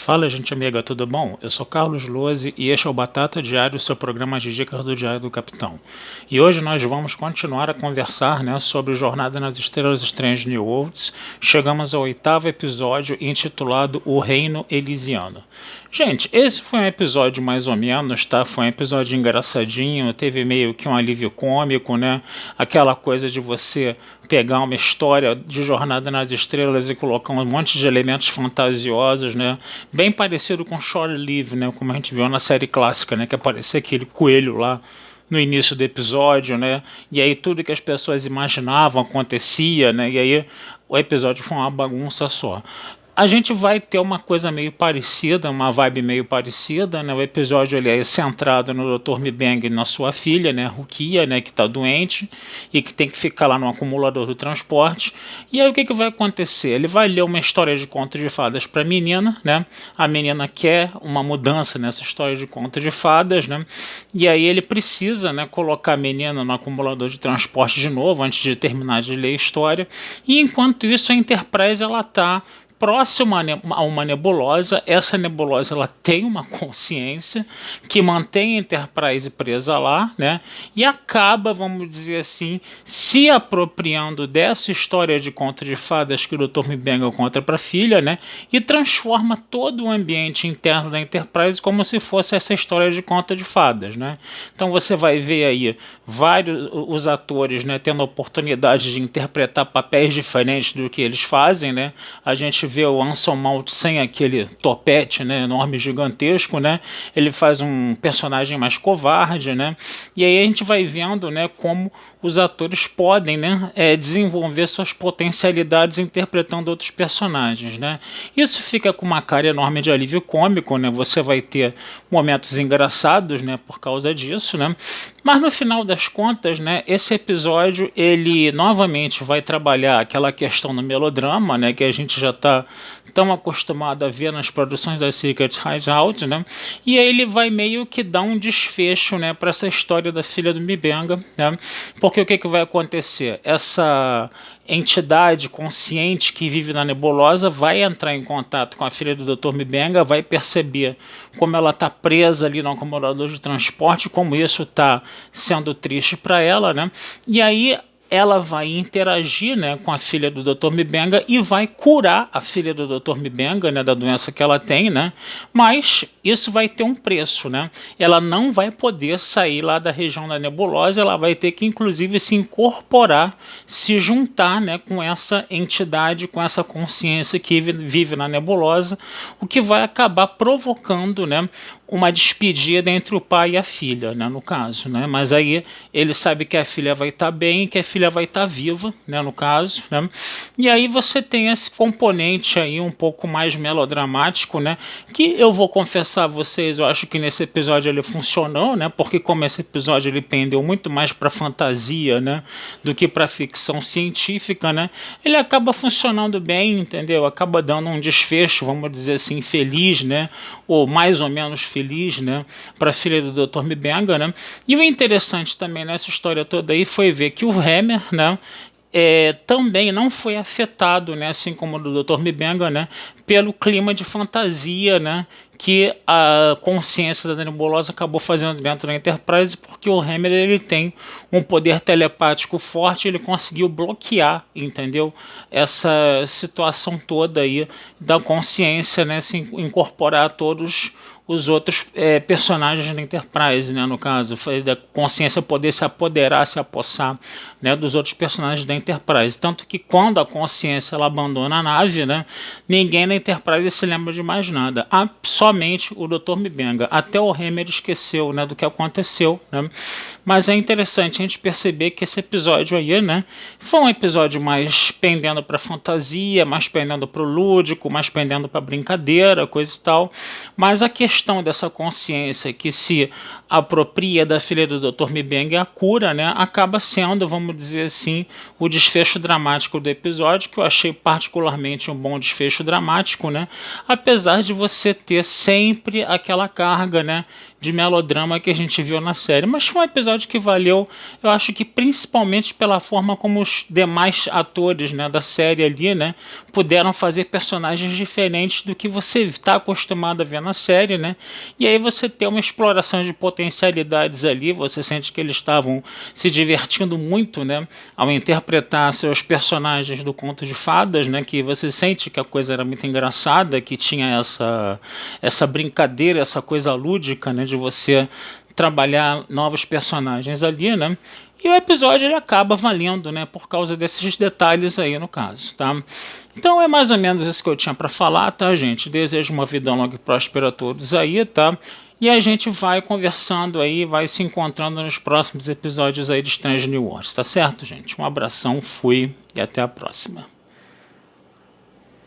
Fala, gente amiga, tudo bom? Eu sou Carlos Lose e este é o Batata Diário, seu programa de dicas do Diário do Capitão. E hoje nós vamos continuar a conversar, sobre Jornada nas Estrelas Strange New Worlds. Chegamos ao 8º episódio intitulado O Reino Elysiano. Gente, esse foi um episódio mais ou menos, tá? Foi um episódio engraçadinho, teve meio que um alívio cômico, né? Aquela coisa de você pegar uma história de Jornada nas Estrelas e colocar um monte de elementos fantasiosos, né? Bem parecido com Shore Leave, né? Como a gente viu na série clássica, né? Que aparecia aquele coelho lá no início do episódio, né? E aí tudo que as pessoas imaginavam acontecia, né? E aí o episódio foi uma bagunça só. A gente vai ter uma coisa meio parecida, uma vibe meio parecida, né? O episódio ele é centrado no Dr. Mibang e na sua filha, né? Rukia, né? Que está doente e que tem que ficar lá no acumulador do transporte. E aí o que vai acontecer? Ele vai ler uma história de contos de fadas para a menina, né? A menina quer uma mudança nessa história de contos de fadas, né? E aí ele precisa, né? Colocar a menina no acumulador de transporte de novo antes de terminar de ler a história. E enquanto isso a Enterprise ela está próxima a uma nebulosa. Essa nebulosa ela tem uma consciência que mantém a Enterprise presa lá, né? E acaba, vamos dizer assim, se apropriando dessa história de conto de fadas que o Dr. Mibang conta para a filha, né? E transforma todo o ambiente interno da Enterprise como se fosse essa história de conto de fadas, né? Então você vai ver aí vários os atores, né, tendo a oportunidade de interpretar papéis diferentes do que eles fazem, né? A gente vê o Anson Mount sem aquele topete, né, enorme, gigantesco, né? Ele faz um personagem mais covarde, né? E aí a gente vai vendo, né, como os atores podem, né, desenvolver suas potencialidades interpretando outros personagens, né? Isso fica com uma cara enorme de alívio cômico, né? Você vai ter momentos engraçados, né, por causa disso, né? Mas no final das contas, né, esse episódio ele novamente vai trabalhar aquela questão do melodrama, né, que a gente já está tão acostumado a ver nas produções da Secret Hideout, né? E aí ele vai meio que dar um desfecho, né, para essa história da filha do Mibanga, né? Porque o que vai acontecer? Essa entidade consciente que vive na nebulosa vai entrar em contato com a filha do Dr. Mibanga, vai perceber como ela está presa ali no acumulador de transporte, como isso está sendo triste para ela, né? E aí ela vai interagir, né, com a filha do Dr. Mibanga e vai curar a filha do Dr. Mibanga, né, da doença que ela tem, né? Mas isso vai ter um preço, né? Ela não vai poder sair lá da região da nebulosa, ela vai ter que inclusive se incorporar, se juntar, né, com essa entidade, com essa consciência que vive na nebulosa, o que vai acabar provocando, né, uma despedida entre o pai e a filha, né, no caso, né? Mas aí ele sabe que a filha vai estar bem, que a filha vai estar viva, né, no caso, né? E aí você tem esse componente aí um pouco mais melodramático, né? Que eu vou confessar a vocês, eu acho que nesse episódio ele funcionou, né? Porque como esse episódio ele pendeu muito mais para fantasia, né, do que para ficção científica, né? Ele acaba funcionando bem, entendeu? Acaba dando um desfecho, vamos dizer assim, feliz, né? Ou mais ou menos feliz, né, para a filha do Dr. Mibanga, né? E o interessante também nessa história toda aí foi ver que o Hammer, né, também não foi afetado, né, assim como o do Dr. Mibanga, né, pelo clima de fantasia, né, que a consciência da nebulosa acabou fazendo dentro da Enterprise, porque o Hammer ele tem um poder telepático forte, ele conseguiu bloquear, entendeu? Essa situação toda aí da consciência, né, se incorporar a todos os outros personagens da Enterprise, né, no caso, foi da consciência poder se apoderar, se apossar, né, dos outros personagens da Enterprise. Tanto que quando a consciência ela abandona a nave, né, ninguém na Enterprise se lembra de mais nada. Somente o Dr. Mibanga. Até o Hammer esqueceu, né, do que aconteceu, né? Mas é interessante a gente perceber que esse episódio aí, né, foi um episódio mais pendendo para fantasia, mais pendendo para o lúdico, mais pendendo para brincadeira, coisa e tal. Mas a questão dessa consciência que se apropria da filha do Dr. Mibang, a cura, né, acaba sendo, vamos dizer assim, o desfecho dramático do episódio, que eu achei particularmente um bom desfecho dramático, né? Apesar de você ter sempre aquela carga, né, de melodrama que a gente viu na série. Mas foi um episódio que valeu, eu acho que principalmente pela forma como os demais atores, né, da série ali, né, puderam fazer personagens diferentes do que você está acostumado a ver na série, né? E aí você tem uma exploração de potencialidades ali, você sente que eles estavam se divertindo muito, né, ao interpretar seus personagens do conto de fadas, né, que você sente que a coisa era muito engraçada, que tinha essa brincadeira, essa coisa lúdica, né, de você trabalhar novos personagens ali, né? E o episódio ele acaba valendo, né, por causa desses detalhes aí no caso, tá? Então é mais ou menos isso que eu tinha para falar, tá, gente? Desejo uma vida longa e próspera a todos aí, tá? E a gente vai conversando aí, vai se encontrando nos próximos episódios aí de Strange New Worlds, tá certo, gente? Um abração, fui e até a próxima.